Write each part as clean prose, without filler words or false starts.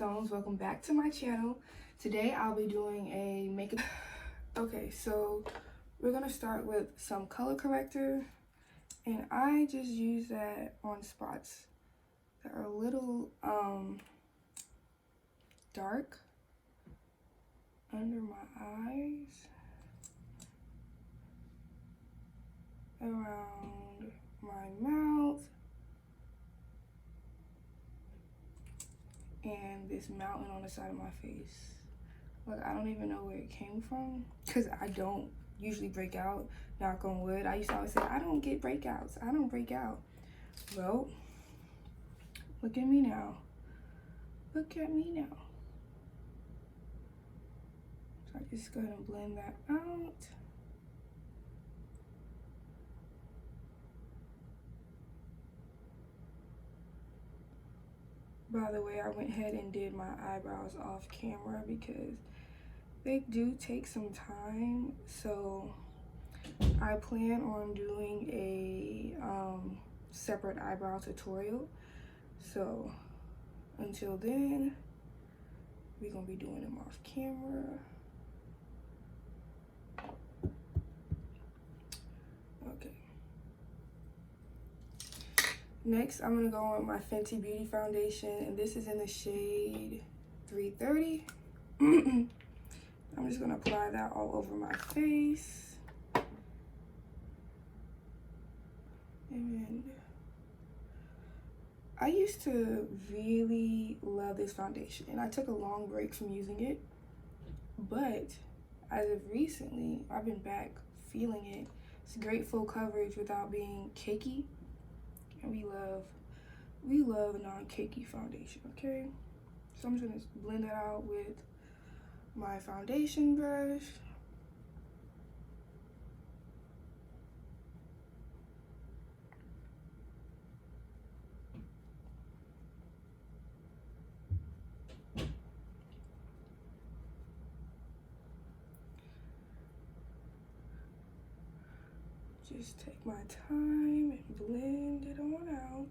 stones, welcome back to my channel. Today I'll be doing a makeup. Okay, so we're gonna start with some color corrector, and I just use that on spots that are a little dark under my eyes, around my mouth, and this mountain on the side of my face. Like, I don't even know where it came from, because I don't usually break out, knock on wood. I used to always say, I don't get breakouts, I don't break out. Well, look at me now. Look at me now. So I just go ahead and blend that out. By the way, I went ahead and did my eyebrows off camera because they do take some time. So I plan on doing a separate eyebrow tutorial. So until then, we're gonna be doing them off camera. Okay. Next, I'm gonna go on with my Fenty Beauty foundation, and this is in the shade 330. I'm just gonna apply that all over my face. And I used to really love this foundation, and I took a long break from using it, but as of recently, I've been back feeling it. It's great full coverage without being cakey, and we love non-cakey foundation, okay? So I'm just gonna blend that out with my foundation brush. Just take my time and blend it on out.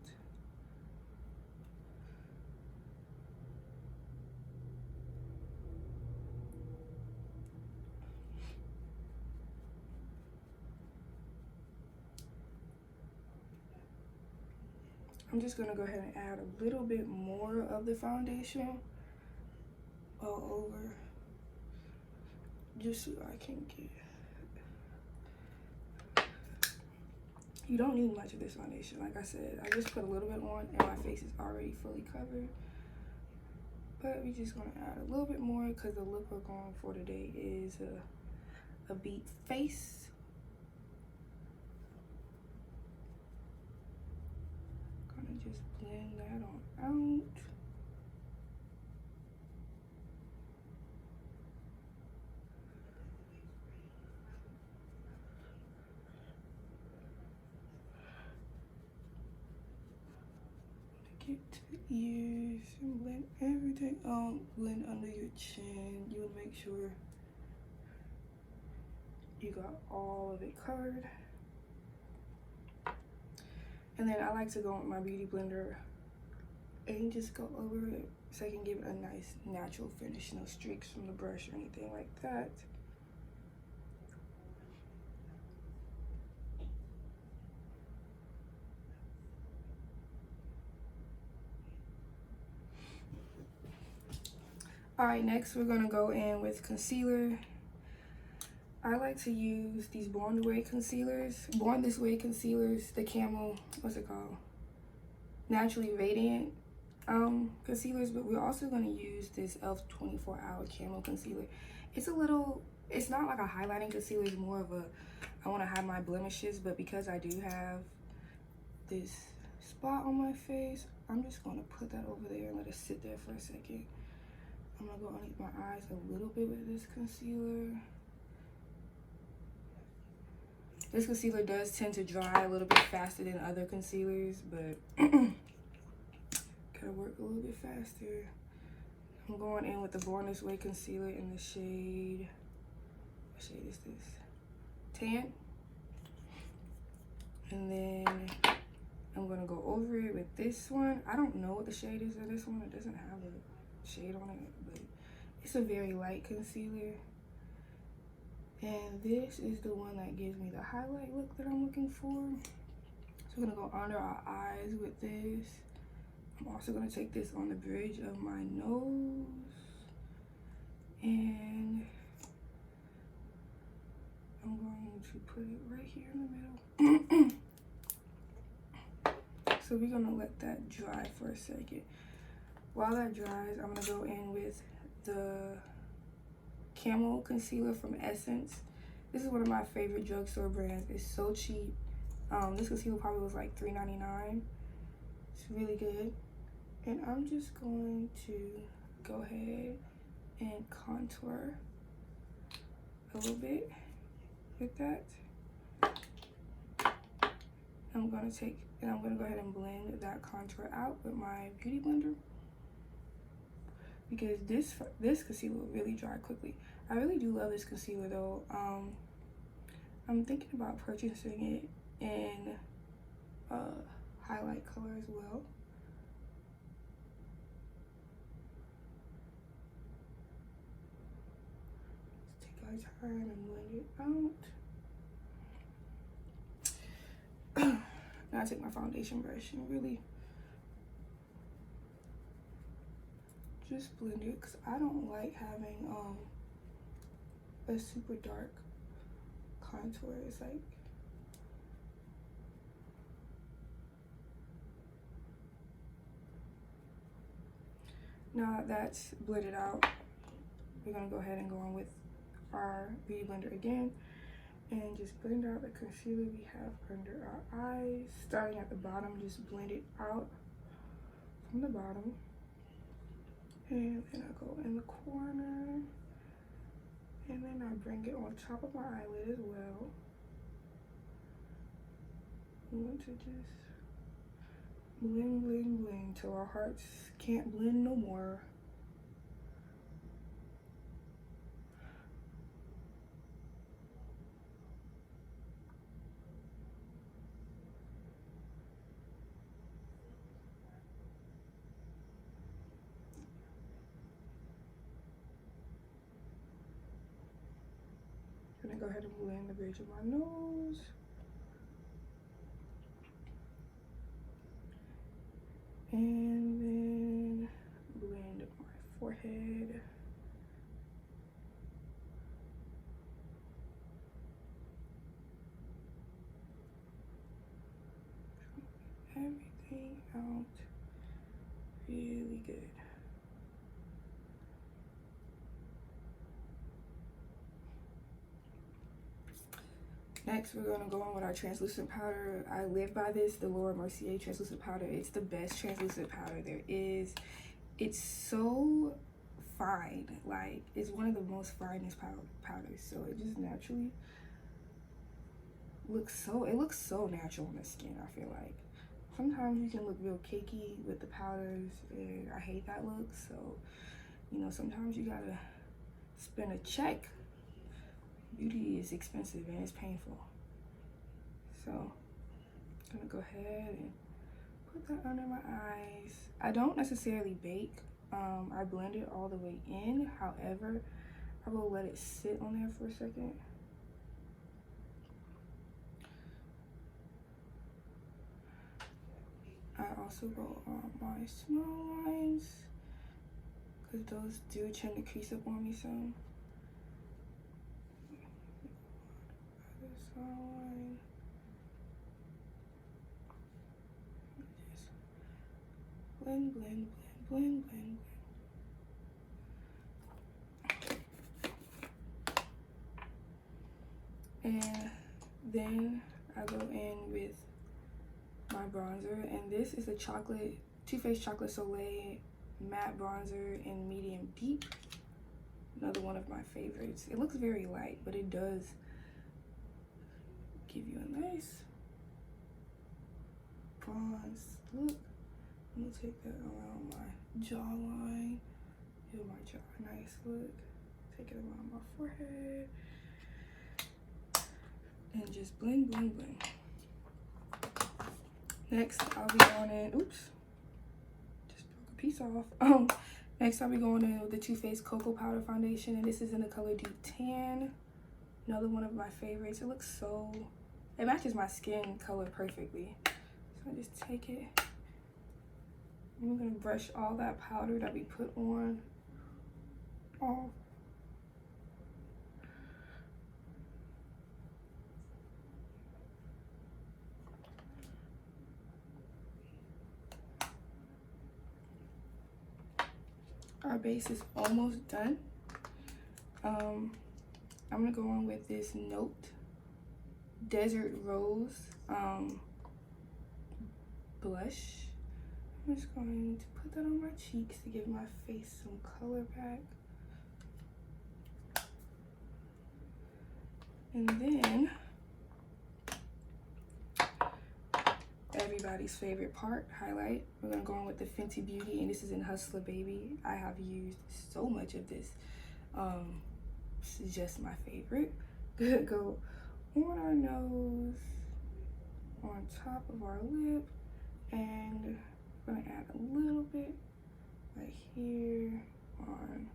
I'm just gonna go ahead and add a little bit more of the foundation all over, just so I can get. You don't need much of this foundation. Like I said, I just put a little bit on and my face is already fully covered. But we're just gonna add a little bit more because the look we're going for today is a beat face. Gonna just blend that on out. Get to the ears and blend everything out. Blend under your chin. You would make sure you got all of it covered. And then I like to go with my beauty blender and just go over it so I can give it a nice natural finish, no streaks from the brush or anything like that. All right, next we're gonna go in with concealer. I like to use these Born This Way concealers, the Camo, what's it called? Naturally Radiant concealers, but we're also gonna use this e.l.f. 24-hour Camo concealer. It's not like a highlighting concealer, it's more of a, I wanna hide my blemishes, but because I do have this spot on my face, I'm just gonna put that over there and let it sit there for a second. I'm gonna go underneath my eyes a little bit with this concealer. This concealer does tend to dry a little bit faster than other concealers, but gotta work a little bit faster. I'm going in with the Born This Way concealer in the shade, what shade is this? Tan. And then I'm gonna go over it with this one. I don't know what the shade is of this one. It doesn't have it. shade on it, but it's a very light concealer. And this is the one that gives me the highlight look that I'm looking for. So we're gonna go under our eyes with this. I'm also gonna take this on the bridge of my nose. And I'm going to put it right here in the middle. So we're gonna let that dry for a second. While that dries, I'm gonna go in with the Camo Concealer from Essence. This is one of my favorite drugstore brands. It's so cheap. This concealer probably was like $3.99. It's really good. And I'm just going to go ahead and contour a little bit with that. I'm gonna go ahead and blend that contour out with my beauty blender, because this concealer will really dry quickly. I really do love this concealer though. I'm thinking about purchasing it in highlight color as well. Let's take our time and blend it out. Now I take my foundation brush and really just blend it, because I don't like having a super dark contour. It's like, now that that's blended out, we're gonna go ahead and go on with our beauty blender again and just blend out the concealer we have under our eyes. Starting at the bottom, just blend it out from the bottom. And then I go in the corner, and then I bring it on top of my eyelid as well. We want to just blend, blend, blend till our hearts can't blend no more. I'm gonna go ahead and blend the bridge of my nose. And then blend my forehead. Everything out really good. Next, we're gonna go on with our translucent powder. I live by this, the Laura Mercier translucent powder. It's the best translucent powder there is. It's so fine, like it's one of the most finest powders. So it just naturally looks so natural on the skin. I feel like sometimes you can look real cakey with the powders, and I hate that look. So, you know, sometimes you gotta spend a check. Beauty is expensive and it's painful. So I'm gonna go ahead and put that under my eyes. I don't necessarily bake. I blend it all the way in. However, I will let it sit on there for a second. I also go on my small lines, because those do tend to crease up on me some. Line. Just blend, blend, blend, blend, blend. And then I go in with my bronzer, and this is a Too Faced Chocolate Soleil matte bronzer in medium deep. Another one of my favorites. It looks very light, but it does give you a nice bronze look. I'm gonna take that around my jawline, give my jaw a nice look. Take it around my forehead, and just blend, blend, blend. Next, I'll be going in. Oops, just broke a piece off. Next, I'll be going in with the Too Faced Cocoa Powder Foundation, and this is in the color Deep Tan. Another one of my favorites. It looks so, it matches my skin color perfectly. So I just take it. I'm gonna brush all that powder that we put on off. Our base is almost done. I'm gonna go on with this Note Desert Rose blush. I'm just going to put that on my cheeks to give my face some color back. And then everybody's favorite part, highlight. We're gonna go on with the Fenty Beauty, and this is in Hustler Baby. I have used so much of this. This is just my favorite. Gonna go on our nose, on top of our lip, and we're gonna add a little bit right here on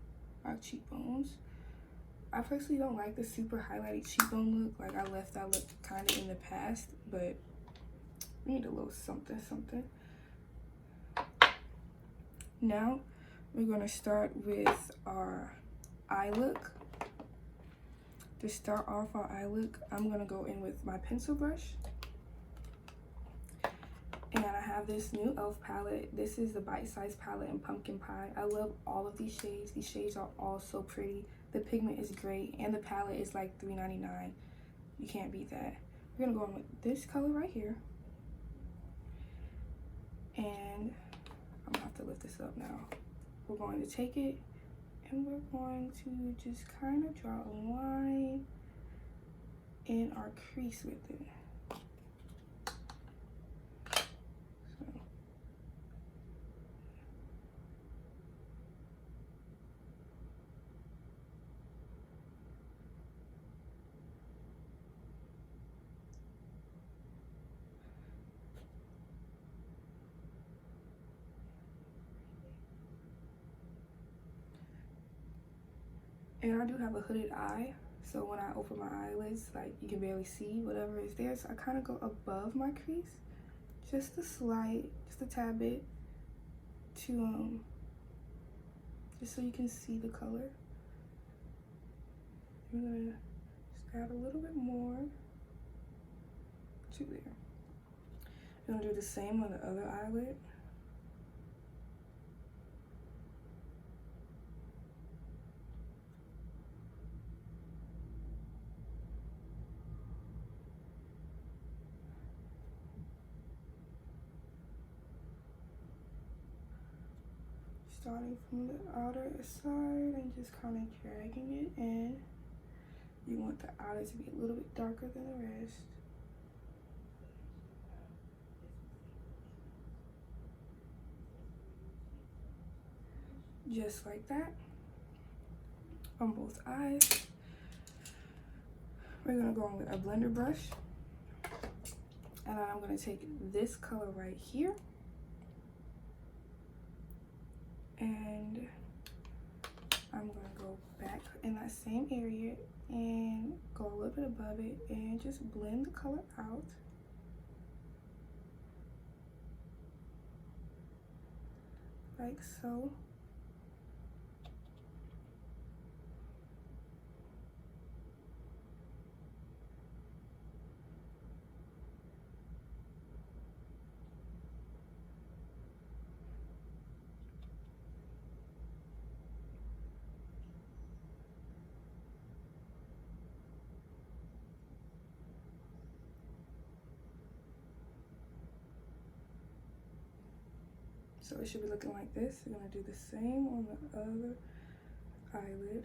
our cheekbones. I personally don't like the super highlighted cheekbone look. Like, I left that look kind of in the past, but we need a little something, something. Now, we're gonna start with our eye look. To start off our eye look, I'm gonna go in with my pencil brush. And I have this new e.l.f. palette. This is the Bite Size palette in Pumpkin Pie. I love all of these shades. These shades are all so pretty. The pigment is great, and the palette is like $3.99. You can't beat that. We're gonna go in with this color right here. And I'm gonna have to lift this up now. We're going to take it, and we're going to just kind of draw a line in our crease with it. And I do have a hooded eye, so when I open my eyelids, like, you can barely see whatever is there. So I kind of go above my crease, just a tad bit, to just so you can see the color. I'm gonna just add a little bit more to there. I'm gonna do the same on the other eyelid. Starting from the outer side and just kind of dragging it in. You want the outer to be a little bit darker than the rest. Just like that on both eyes. We're gonna go in with a blender brush, and I'm gonna take this color right here, and I'm gonna go back in that same area and go a little bit above it and just blend the color out. Like so. So it should be looking like this. We're gonna do the same on the other eyelid.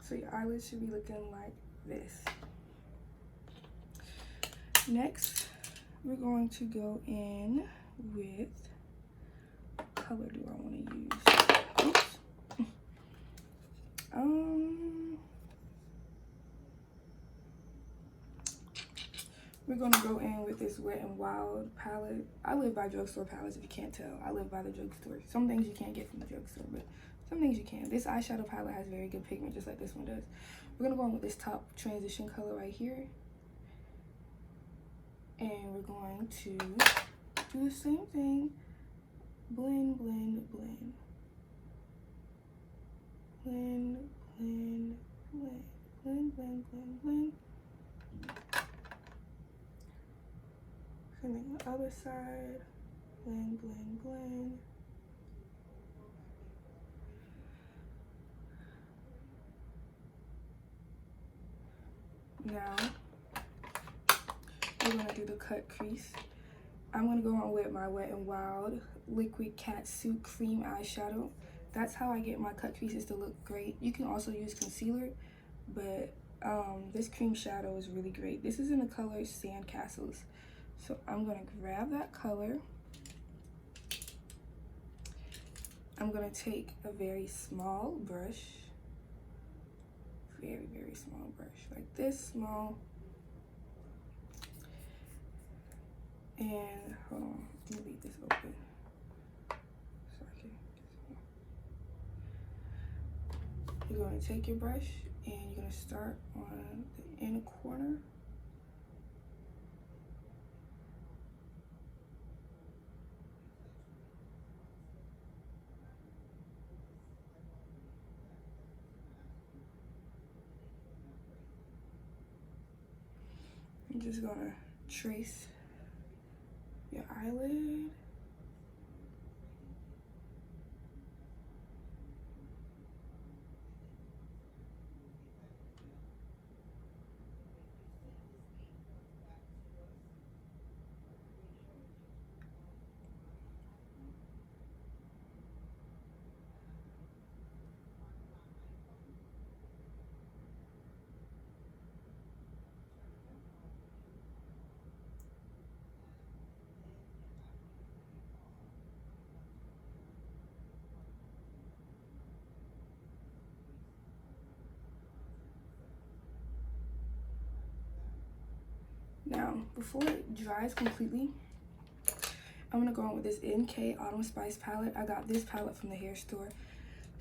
So your eyelids should be looking like this. Next, we're going to go in with, what color do I want to use? Oops. We're gonna go in with this Wet n Wild palette. I live by drugstore palettes, if you can't tell. I live by the drugstore. Some things you can't get from the drugstore, but some things you can. This eyeshadow palette has very good pigment, just like this one does. We're gonna go in with this top transition color right here. And we're going to do the same thing. Blend, blend, blend. Blend, blend, blend. Blend, blend, blend, blend. And then the other side, blend, blend, blend. Now, we're gonna do the cut crease. I'm gonna go on with my Wet n Wild Liquid Catsuit Cream Eyeshadow. That's how I get my cut creases to look great. You can also use concealer, but this cream shadow is really great. This is in the color Sandcastles. So I'm gonna grab that color. I'm gonna take a very small brush, very, very small brush, like this small. And hold on, let me leave this open. So I can, you're gonna take your brush and you're gonna start on the inner corner. I'm just gonna trace your eyelid. Now, before it dries completely, I'm gonna go on with this NK Autumn Spice palette. I got this palette from the hair store.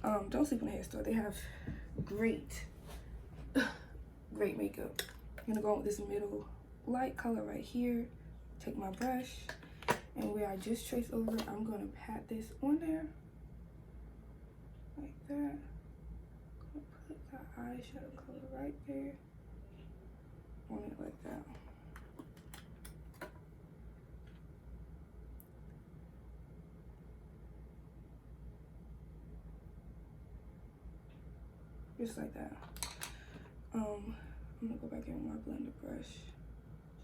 Don't sleep in the hair store. They have great makeup. I'm gonna go on with this middle light color right here. Take my brush, and where I just traced over it, I'm gonna pat this on there, like that. I'm gonna put the eyeshadow color right there on it like that. Just like that. I'm gonna go back in with my blender brush.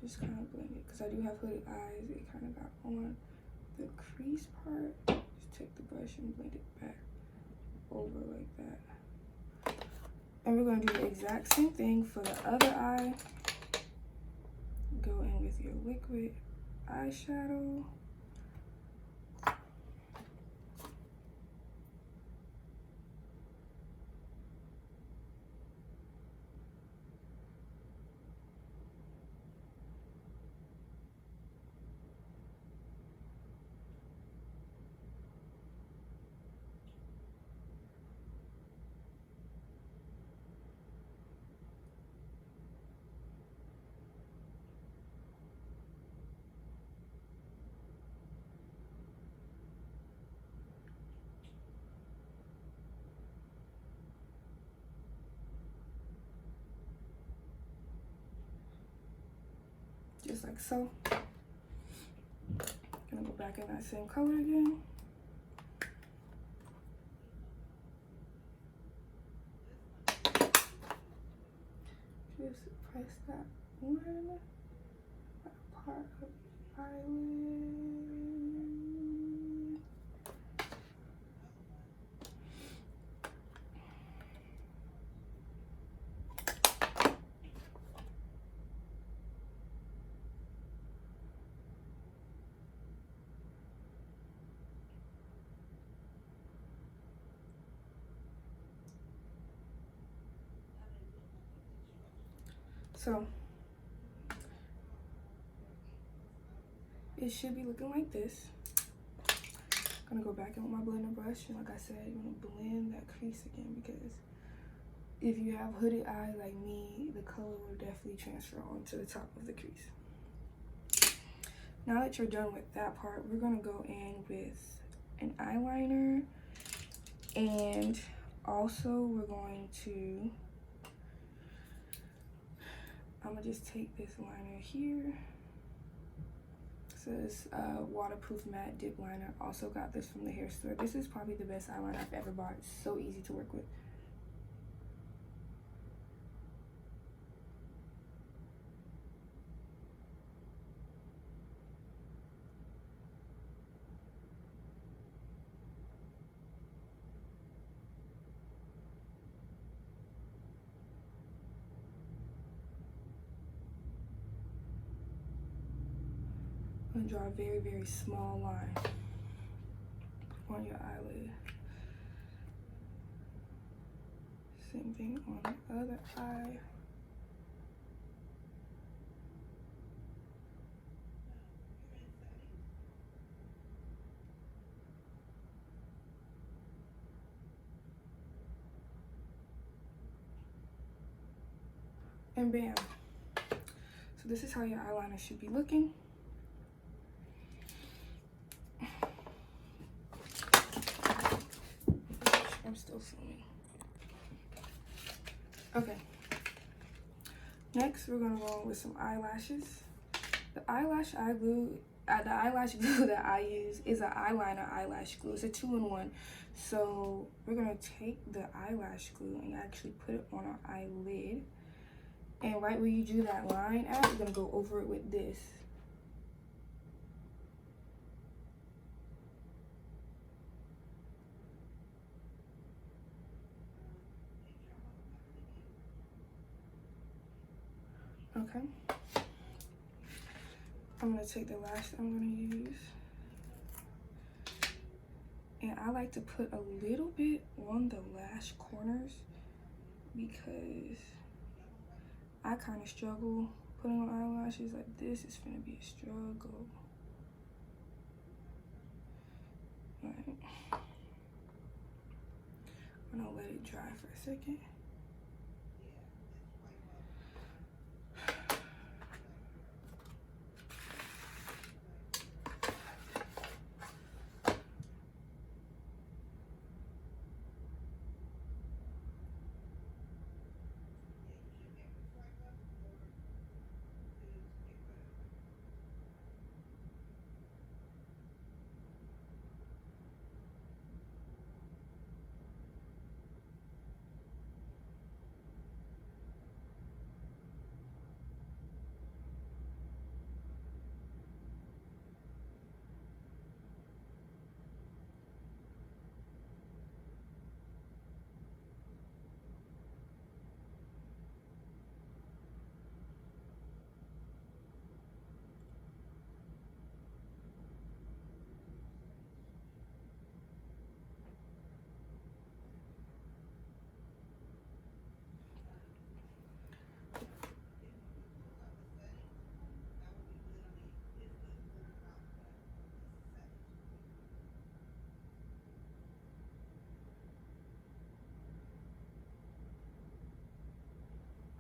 Just kind of blend it, because I do have hooded eyes. It kind of got on the crease part. Just take the brush and blend it back over like that. And we're gonna do the exact same thing for the other eye. Go in with your liquid eyeshadow. Just like so. Gonna go back in that same color again. Just press that one part of the eyelid. So it should be looking like this. I'm gonna go back in with my blender brush, and like I said, you're gonna blend that crease again, because if you have hooded eyes like me, the color will definitely transfer onto the top of the crease. Now that you're done with that part, we're gonna go in with an eyeliner, and also we're going to, I'm gonna just take this liner here. It says waterproof matte dip liner. Also got this from the hair store. This is probably the best eyeliner I've ever bought. It's so easy to work with. I'm gonna draw a very, very small line on your eyelid. Same thing on the other eye. And bam. So this is how your eyeliner should be looking. I'm still filming. Okay. Next, we're gonna go with some eyelashes. The eyelash glue that I use is an eyeliner eyelash glue. It's a 2-in-1. So we're gonna take the eyelash glue and actually put it on our eyelid. And right where you drew that line at, you're gonna go over it with this. Okay. I'm gonna take the lash I'm gonna use. And I like to put a little bit on the lash corners because I kind of struggle putting on eyelashes like this. It's gonna be a struggle. Alright. I'm gonna let it dry for a second.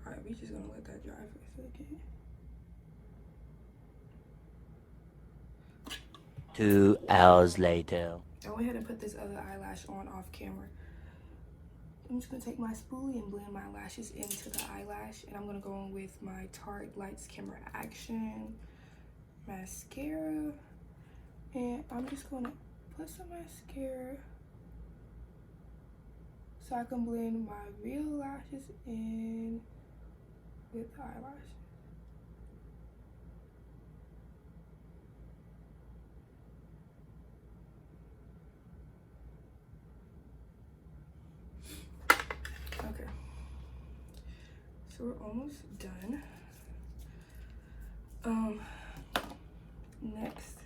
Alright, we just gonna let that dry for a second. 2 hours later. I went ahead and put this other eyelash on off camera. I'm just gonna take my spoolie and blend my lashes into the eyelash, and I'm gonna go in with my Tarte Lights Camera Action mascara, and I'm just gonna put some mascara so I can blend my real lashes in with the eyelash. Okay, so we're almost done. Next,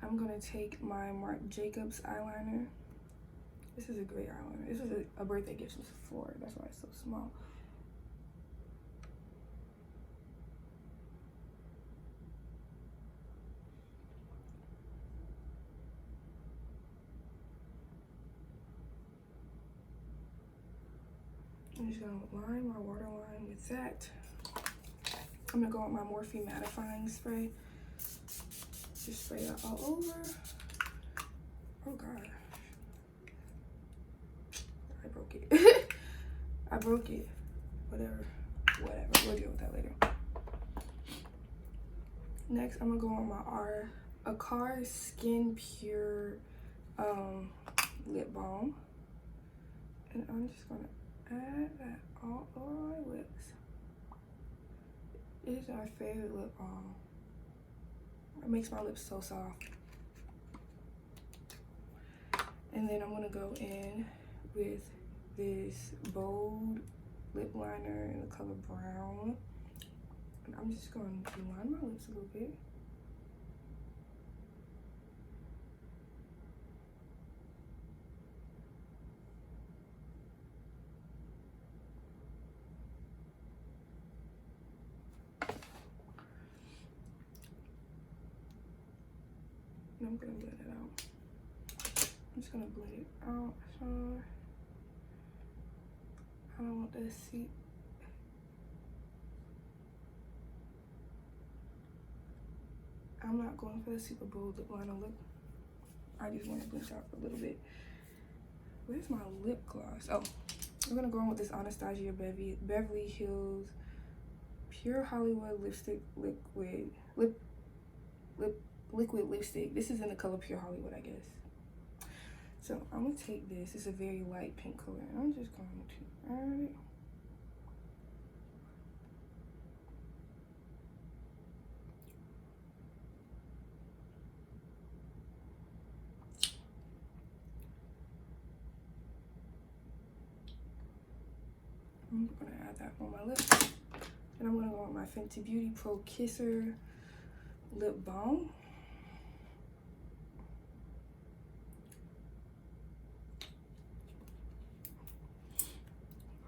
I'm gonna take my Marc Jacobs eyeliner. This is a great eyeliner. This is a birthday gift from Sephora. That's why it's so small. I'm just gonna line my waterline with that. I'm gonna go with my Morphe mattifying spray. Just spray that all over. Oh God. I broke it. I broke it. Whatever. We'll deal with that later. Next, I'm gonna go on my Akar Skin Pure lip balm. And I'm just gonna add that all over my lips. It is my favorite lip balm. It makes my lips so soft. And then I'm gonna go in with this bold lip liner in the color brown. And I'm just going to line my lips a little bit. And I'm gonna blend it out. I'm just gonna blend it out. So I don't want to see. I'm not going for the super bold lip liner look. I just want to blend it out a little bit. Where's my lip gloss? Oh, I'm gonna go in with this Anastasia Beverly Hills Pure Hollywood lipstick liquid lipstick. This is in the color Pure Hollywood, I guess. So I'm gonna take this. It's a very light pink color, and I'm just going to add it. I'm gonna add that on my lips. And I'm gonna go with my Fenty Beauty Pro Kisser lip balm.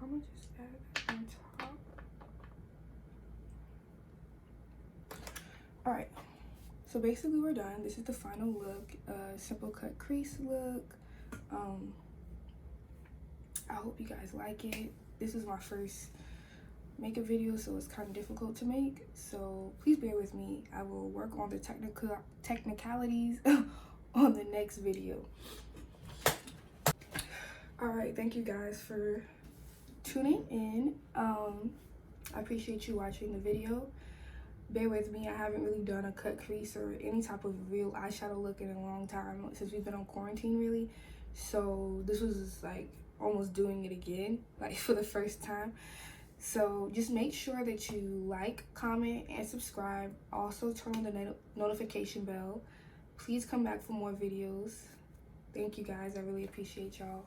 I'm gonna just add that on top. All right, so basically we're done. This is the final look, simple cut crease look. I hope you guys like it. This is my first makeup video, so it's kind of difficult to make. So please bear with me. I will work on the technicalities on the next video. All right, thank you guys for tuning in. I appreciate you watching the video. Bear with me, I haven't really done a cut crease or any type of real eyeshadow look in a long time since we've been on quarantine, really. So this was like almost doing it again, like for the first time. So just make sure that you like, comment, and subscribe. Also turn on the notification bell. Please come back for more videos. Thank you guys, I really appreciate y'all.